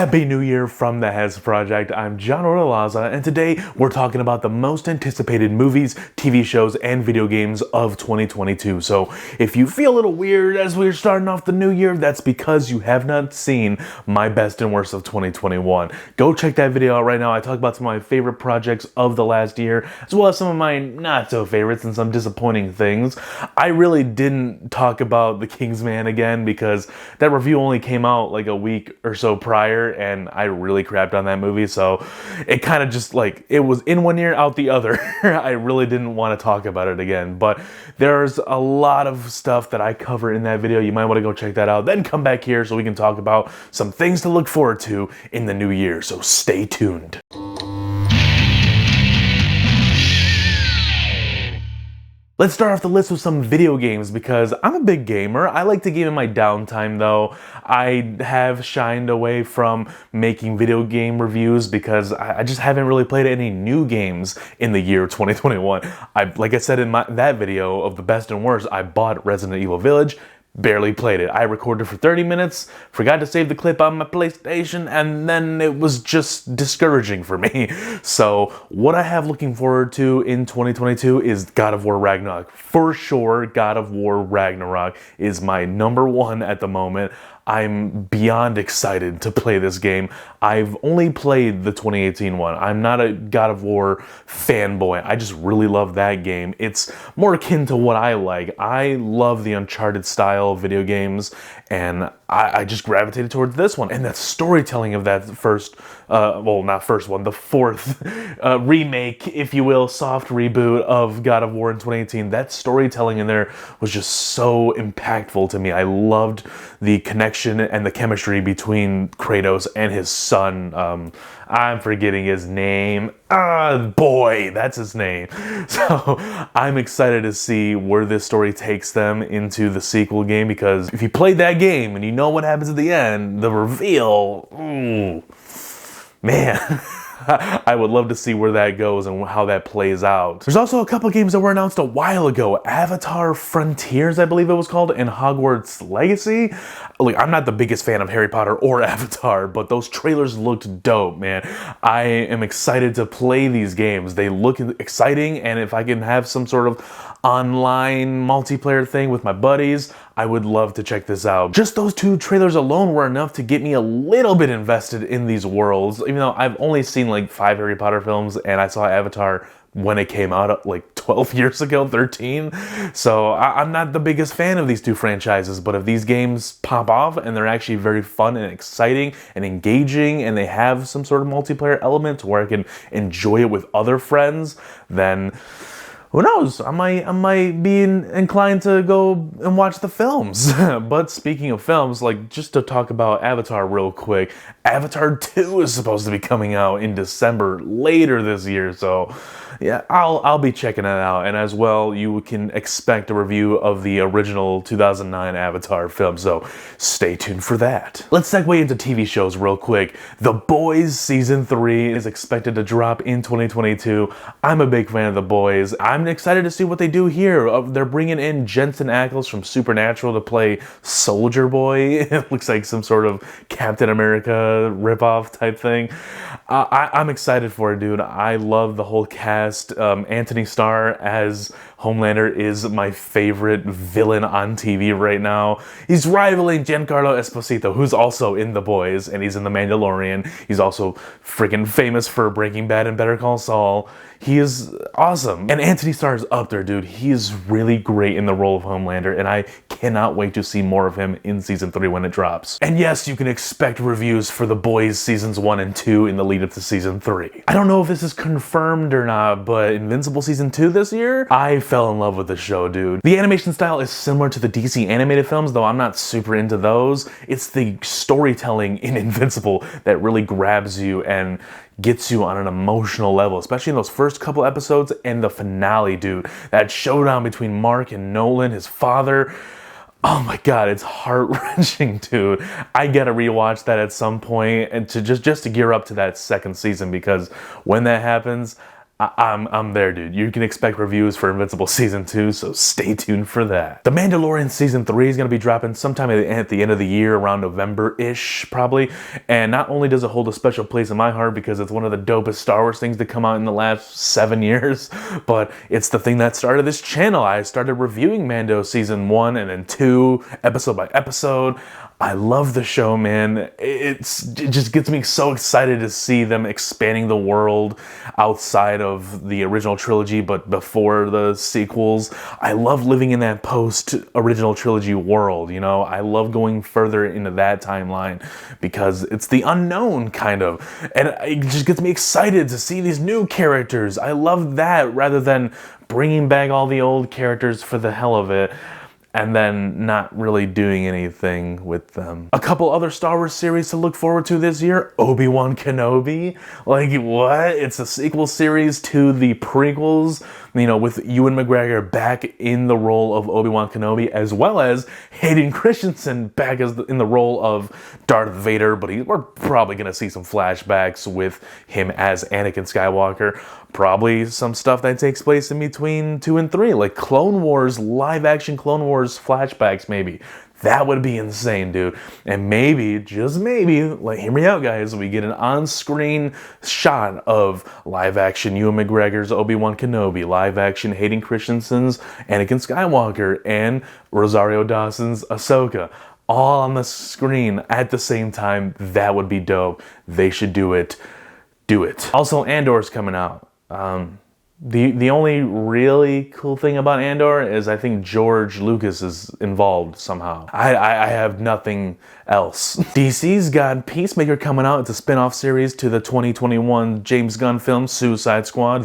Happy New Year from the HEZ Project. I'm John Ortalaza, and today we're talking about the most anticipated movies, TV shows, and video games of 2022. So if you feel a little weird as we're starting off the new year, that's because you have not seen my best and worst of 2021. Go check that video out right now. I talk about some of my favorite projects of the last year, as well as some of my not so favorites and some disappointing things. I really didn't talk about The Kingsman again because that review only came out like a week or so prior, and I really crapped on that movie, so it kind of just like, it was in one ear, out the other. I really didn't want to talk about it again, but there's a lot of stuff that I cover in that video. You might want to go check that out, then come back here so we can talk about some things to look forward to in the new year, so stay tuned. Let's start off the list with some video games because I'm a big gamer. I like to game in my downtime though. I have shined away from making video game reviews because I just haven't really played any new games in the year 2021. Like I said in that video of the best and worst, I bought Resident Evil Village. Barely played it. I recorded for 30 minutes, forgot to save the clip on my PlayStation, and then it was just discouraging for me. So what I have looking forward to in 2022 is God of War Ragnarok. For sure, God of War Ragnarok is my number one at the moment. I'm beyond excited to play this game. I've only played the 2018 one. I'm not a God of War fanboy. I just really love that game. It's more akin to what I like. I love the Uncharted style video games, and I just gravitated towards this one. And that storytelling of that fourth remake, if you will, soft reboot of God of War in 2018, that storytelling in there was just so impactful to me. I loved the connection and the chemistry between Kratos and his son. I'm forgetting his name. Boy, that's his name. So I'm excited to see where this story takes them into the sequel game, because if you played that game and you know what happens at the end, the reveal, man. I would love to see where that goes and how that plays out. There's also a couple games that were announced a while ago. Avatar Frontiers, I believe it was called, and Hogwarts Legacy. Like, I'm not the biggest fan of Harry Potter or Avatar, but those trailers looked dope, man. I am excited to play these games. They look exciting, and if I can have some sort of online multiplayer thing with my buddies, I would love to check this out. Just those two trailers alone were enough to get me a little bit invested in these worlds, even though I've only seen like 5 Harry Potter films, and I saw Avatar when it came out like 12 years ago, 13. So I'm not the biggest fan of these two franchises, but if these games pop off and they're actually very fun and exciting and engaging, and they have some sort of multiplayer element where I can enjoy it with other friends, then who knows? I might be inclined to go and watch the films. But speaking of films, like, just to talk about Avatar real quick, Avatar 2 is supposed to be coming out in December later this year, so yeah, I'll be checking it out. And as well, you can expect a review of the original 2009 Avatar film, so stay tuned for that. Let's segue into TV shows real quick. The Boys Season 3 is expected to drop in 2022. I'm a big fan of The Boys. I'm excited to see what they do here. They're bringing in Jensen Ackles from Supernatural to play Soldier Boy. It looks like some sort of Captain America ripoff type thing. I'm excited for it, dude. I love the whole cast. Anthony Starr as Homelander is my favorite villain on TV right now. He's rivaling Giancarlo Esposito, who's also in The Boys, and he's in The Mandalorian. He's also freaking famous for Breaking Bad and Better Call Saul. He is awesome. And Anthony Starr is up there, dude. He is really great in the role of Homelander, and I cannot wait to see more of him in Season 3 when it drops. And yes, you can expect reviews for The Boys Seasons 1 and 2 in the lead up to Season 3. I don't know if this is confirmed or not, but Invincible Season 2 this year, I fell in love with the show, dude. The animation style is similar to the DC animated films, though I'm not super into those. It's the storytelling in Invincible that really grabs you and gets you on an emotional level, especially in those first couple episodes and the finale, dude. That showdown between Mark and Nolan, his father. Oh my god, it's heart-wrenching, dude. I gotta rewatch that at some point, and to just to gear up to that second season, because when that happens, I'm there, dude. You can expect reviews for Invincible Season 2, so stay tuned for that. The Mandalorian Season 3 is going to be dropping sometime at the end of the year, around November-ish, probably. And not only does it hold a special place in my heart because it's one of the dopest Star Wars things to come out in the last 7 years, but it's the thing that started this channel. I started reviewing Mando Season 1 and then 2, episode by episode. I love the show, man. It just gets me so excited to see them expanding the world outside of the original trilogy, but before the sequels. I love living in that post-original trilogy world, you know? I love going further into that timeline because it's the unknown, kind of. And it just gets me excited to see these new characters. I love that rather than bringing back all the old characters for the hell of it and then not really doing anything with them. A couple other Star Wars series to look forward to this year. Obi-Wan Kenobi. Like, what? It's a sequel series to the prequels, you know, with Ewan McGregor back in the role of Obi-Wan Kenobi, as well as Hayden Christensen back in the role of Darth Vader, but we're probably going to see some flashbacks with him as Anakin Skywalker. Probably some stuff that takes place in between 2 and 3, like Clone Wars, live-action Clone Wars flashbacks, maybe. That would be insane, dude. And maybe, just maybe, like, hear me out, guys, we get an on-screen shot of live-action Ewan McGregor's Obi-Wan Kenobi, live-action Hayden Christensen's Anakin Skywalker, and Rosario Dawson's Ahsoka, all on the screen at the same time. That would be dope. They should do it. Do it. Also, Andor's coming out. The only really cool thing about Andor is I think George Lucas is involved somehow. I have nothing else. DC's got Peacemaker coming out. It's a spin-off series to the 2021 James Gunn film Suicide Squad,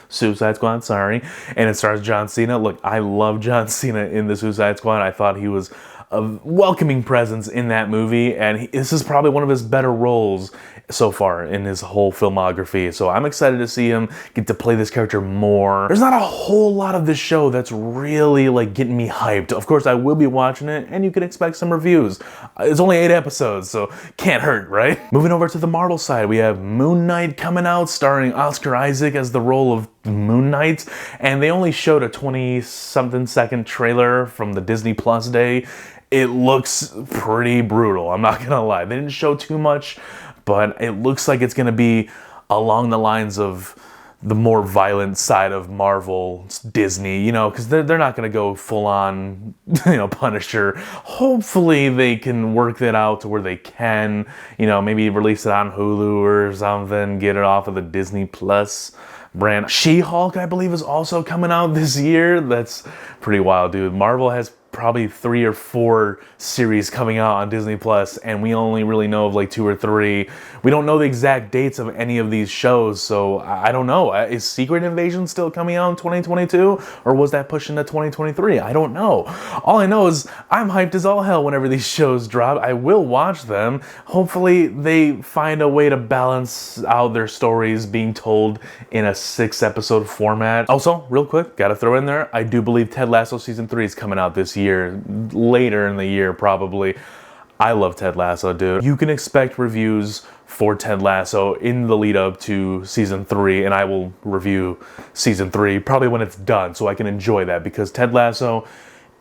sorry. And it stars John Cena. Look, I love John Cena in the Suicide Squad. I thought he was a welcoming presence in that movie, and this is probably one of his better roles so far in his whole filmography, so I'm excited to see him get to play this character more. There's not a whole lot of this show that's really like getting me hyped. Of course, I will be watching it, and you can expect some reviews. It's only 8 episodes, so can't hurt, right? Moving over to the Marvel side, we have Moon Knight coming out, starring Oscar Isaac as the role of Moon Knight, and they only showed a 20-something second trailer from the Disney Plus day. It looks pretty brutal, I'm not gonna lie. They didn't show too much, but it looks like it's gonna be along the lines of the more violent side of Marvel, Disney, you know, because they're not gonna go full on, you know, Punisher. Hopefully they can work that out to where they can, you know, maybe release it on Hulu or something, get it off of the Disney Plus brand. She-Hulk, I believe, is also coming out this year. That's pretty wild, dude. Marvel has probably 3 or 4 series coming out on Disney Plus, and we only really know of like 2 or 3. We don't know the exact dates of any of these shows, so I don't know. Is Secret Invasion still coming out in 2022, or was that pushed into 2023? I don't know. All I know is I'm hyped as all hell whenever these shows drop. I will watch them. Hopefully they find a way to balance out their stories being told in a 6-episode format. Also, real quick, gotta throw in there, I do believe Ted Lasso Season 3 is coming out this year. Later in the year, probably. I love Ted Lasso, dude. You can expect reviews for Ted Lasso in the lead up to Season 3, and I will review Season 3 probably when it's done, so I can enjoy that, because Ted Lasso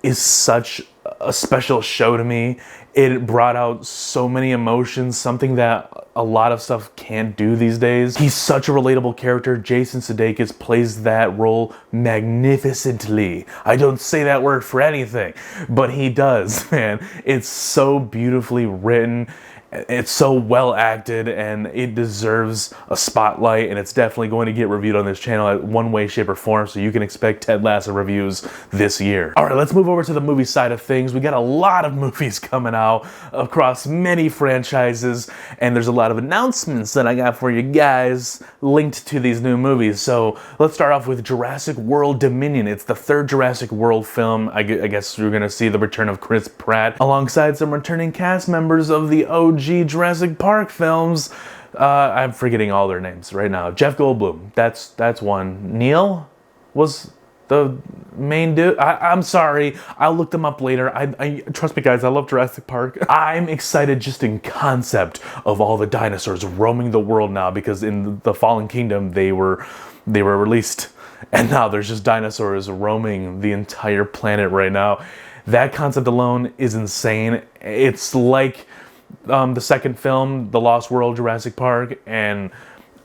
is such a special show to me. It brought out so many emotions, something that a lot of stuff can't do these days. He's such a relatable character. Jason Sudeikis plays that role magnificently. I don't say that word for anything, but he does, man. It's so beautifully written. It's so well acted, and it deserves a spotlight, and it's definitely going to get reviewed on this channel in one way, shape, or form, so you can expect Ted Lasso reviews this year. Alright, let's move over to the movie side of things. We got a lot of movies coming out across many franchises, and there's a lot of announcements that I got for you guys linked to these new movies. So let's start off with Jurassic World Dominion. It's the 3rd Jurassic World film. I guess you're going to see the return of Chris Pratt alongside some returning cast members of the OG Jurassic Park films. I'm forgetting all their names right now. Jeff Goldblum, that's one. Neil was the main dude. I'm sorry, I'll look them up later. I trust me, guys, I love Jurassic Park. I'm excited just in concept of all the dinosaurs roaming the world now, because in the Fallen Kingdom they were they were released. And now there's just dinosaurs roaming the entire planet right now. That concept alone is insane. It's like the second film, The Lost World, Jurassic Park, and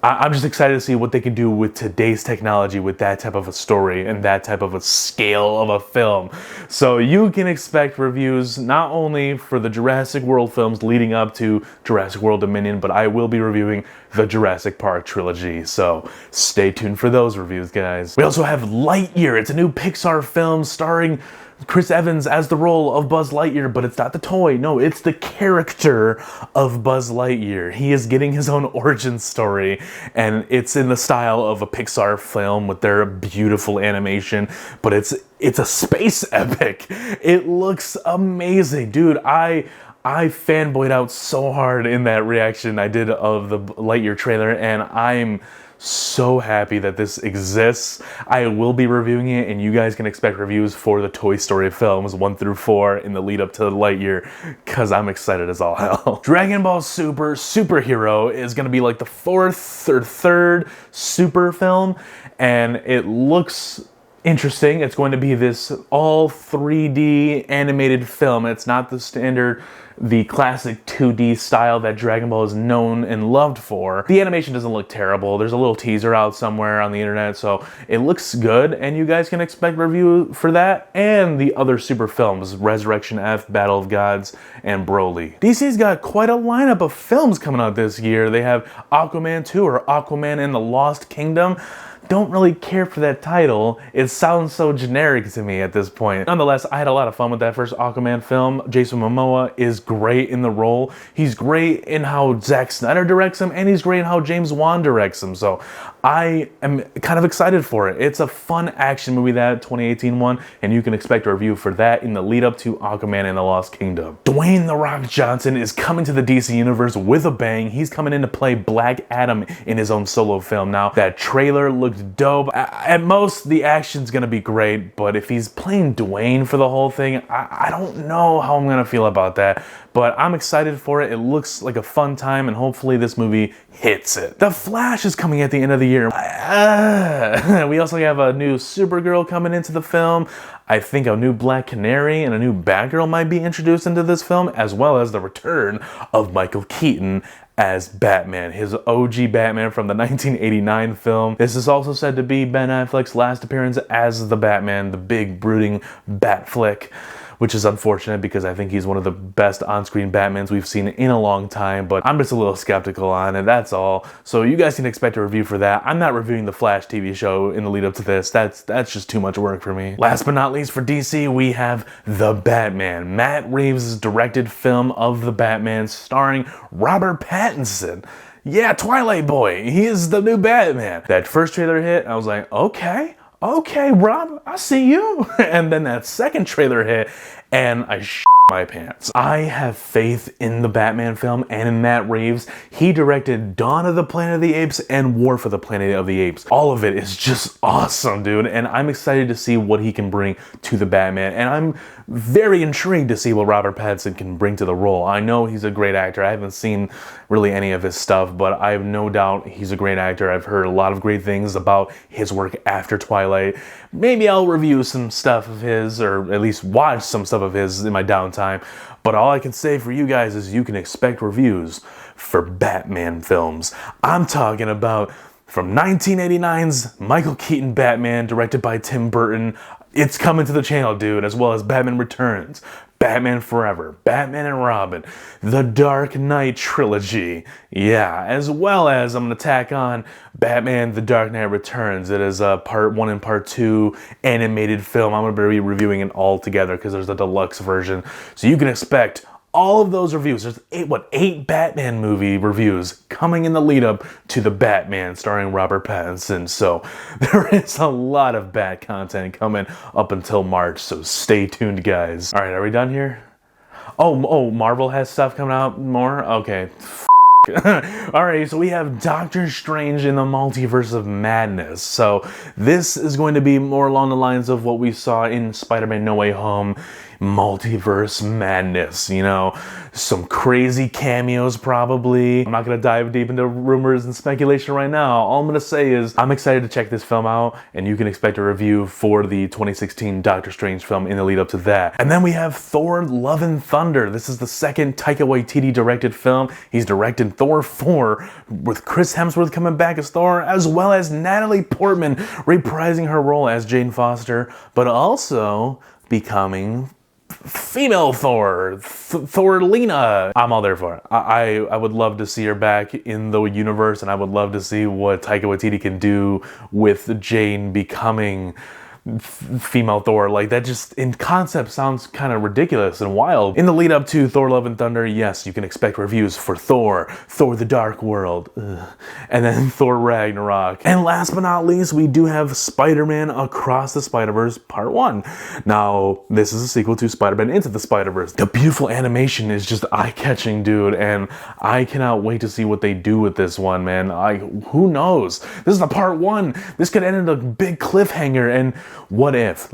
I'm just excited to see what they can do with today's technology with that type of a story and that type of a scale of a film. So you can expect reviews not only for the Jurassic World films leading up to Jurassic World Dominion, but I will be reviewing the Jurassic Park trilogy. So stay tuned for those reviews, guys. We also have Lightyear. It's a new Pixar film starring Chris Evans as the role of Buzz Lightyear, but it's not the toy. No, it's the character of Buzz Lightyear. He is getting his own origin story, and it's in the style of a Pixar film with their beautiful animation, but it's a space epic. It looks amazing. Dude, I fanboyed out so hard in that reaction I did of the Lightyear trailer, and I'm so happy that this exists. I will be reviewing it, and you guys can expect reviews for the Toy Story films 1 through 4 in the lead up to Lightyear, because I'm excited as all hell. Dragon Ball Super Superhero is going to be like the 4th or 3rd Super film, and it looks interesting. It's going to be this all 3D animated film. It's not the standard, the classic 2D style that Dragon Ball is known and loved for. The animation doesn't look terrible. There's a little teaser out somewhere on the internet, so it looks good, and you guys can expect review for that and the other Super films, Resurrection F, Battle of Gods, and Broly. DC's got quite a lineup of films coming out this year. They have Aquaman 2, or Aquaman and the Lost Kingdom. Don't really care for that title. It sounds so generic to me at this point. Nonetheless, I had a lot of fun with that first Aquaman film. Jason Momoa is great in the role. He's great in how Zack Snyder directs him, and he's great in how James Wan directs him. So I am kind of excited for it. It's a fun action movie, that 2018 one, and you can expect a review for that in the lead up to Aquaman and the Lost Kingdom. Dwayne "The Rock" Johnson is coming to the DC Universe with a bang. He's coming in to play Black Adam in his own solo film. Now, that trailer looked dope. At most, the action's gonna be great, but if he's playing Dwayne for the whole thing, I don't know how I'm gonna feel about that. But I'm excited for it. It looks like a fun time, and hopefully this movie hits it. The Flash is coming at the end of the year. We also have a new Supergirl coming into the film. I think a new Black Canary and a new Batgirl might be introduced into this film, as well as the return of Michael Keaton as Batman, his OG Batman from the 1989 film. This is also said to be Ben Affleck's last appearance as the Batman, the big brooding bat flick, which is unfortunate because I think he's one of the best on-screen Batmans we've seen in a long time, but I'm just a little skeptical on it, that's all. So you guys can expect a review for that. I'm not reviewing the Flash TV show in the lead up to this. That's just too much work for me. Last but not least for DC, we have The Batman, Matt Reeves' directed film of The Batman starring Robert Pattinson. Yeah, Twilight Boy, he is the new Batman. That first trailer hit, I was like, okay, Rob, I see you. And then that second trailer hit, and I my pants. I have faith in the Batman film and in Matt Reeves. He directed Dawn of the Planet of the Apes and War for the Planet of the Apes. All of it is just awesome, dude, and I'm excited to see what he can bring to the Batman, and I'm very intrigued to see what Robert Pattinson can bring to the role. I know he's a great actor. I haven't seen really any of his stuff, but I have no doubt he's a great actor. I've heard a lot of great things about his work after Twilight. Maybe I'll review some stuff of his, or at least watch some stuff of his in my downtime. But all I can say for you guys is you can expect reviews for Batman films. I'm talking about from 1989's Michael Keaton Batman, directed by Tim Burton. It's coming to the channel, dude, as well as Batman Returns, Batman Forever, Batman and Robin, The Dark Knight trilogy. Yeah, as well as I'm going to tack on Batman The Dark Knight Returns. It is a part 1 and part 2 animated film. I'm going to be reviewing it all together because there's a deluxe version. So you can expect all of those reviews. There's 8 Batman movie reviews coming in the lead up to the Batman starring Robert Pattinson. So there is a lot of Bat content coming up until March. So stay tuned, guys. All right, are we done here? Oh, Marvel has stuff coming out more? Okay. Alright, so we have Doctor Strange in the Multiverse of Madness. So this is going to be more along the lines of what we saw in Spider-Man No Way Home. multiverse madness, you know, some crazy cameos probably. I'm not gonna dive deep into rumors and speculation right now. All I'm gonna say is I'm excited to check this film out, and you can expect a review for the 2016 Doctor Strange film in the lead up to that. And then we have Thor: Love and Thunder. This is the second Taika Waititi directed film. He's directed Thor 4 with Chris Hemsworth coming back as Thor, as well as Natalie Portman reprising her role as Jane Foster, but also becoming female Thor, Thorlina. I'm all there for it. I would love to see her back in the universe, and I would love to see what Taika Waititi can do with Jane becoming female Thor. Like, that just in concept sounds kind of ridiculous and wild. In the lead up to Thor: Love and Thunder, yes, you can expect reviews for Thor the Dark World, and then Thor Ragnarok. And last but not least, we do have Spider-Man Across the Spider-Verse Part 1. Now, this is a sequel to Spider-Man Into the Spider-Verse. The beautiful animation is just eye-catching, dude, and I cannot wait to see what they do with this one, man. Who knows? This is the Part 1. This could end in a big cliffhanger, and what if,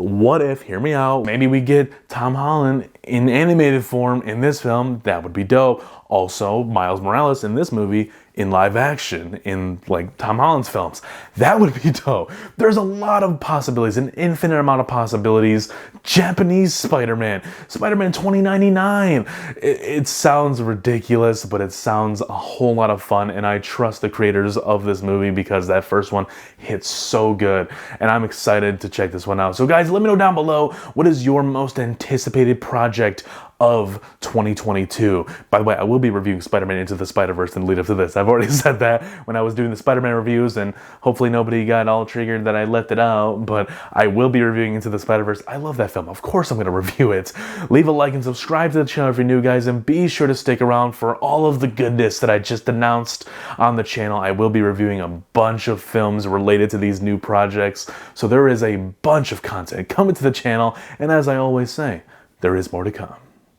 hear me out, maybe we get Tom Holland in animated form in this film. That would be dope. Also, Miles Morales in this movie in live action, in like Tom Holland's films. That would be dope. There's a lot of possibilities, an infinite amount of possibilities. Japanese Spider-Man 2099. It sounds ridiculous, but it sounds a whole lot of fun, and I trust the creators of this movie because that first one hit so good, and I'm excited to check this one out. So guys, let me know down below, what is your most anticipated project of 2022? By the way, I will be reviewing Spider-Man Into the Spider-Verse in the lead up to this. I've already said that when I was doing the Spider-Man reviews, and hopefully nobody got all triggered that I left it out, but I will be reviewing Into the Spider-Verse. I love that film. Of course I'm going to review it. Leave a like and subscribe to the channel if you're new, guys, and be sure to stick around for all of the goodness that I just announced on the channel. I will be reviewing a bunch of films related to these new projects, so there is a bunch of content coming to the channel, and as I always say, there is more to come.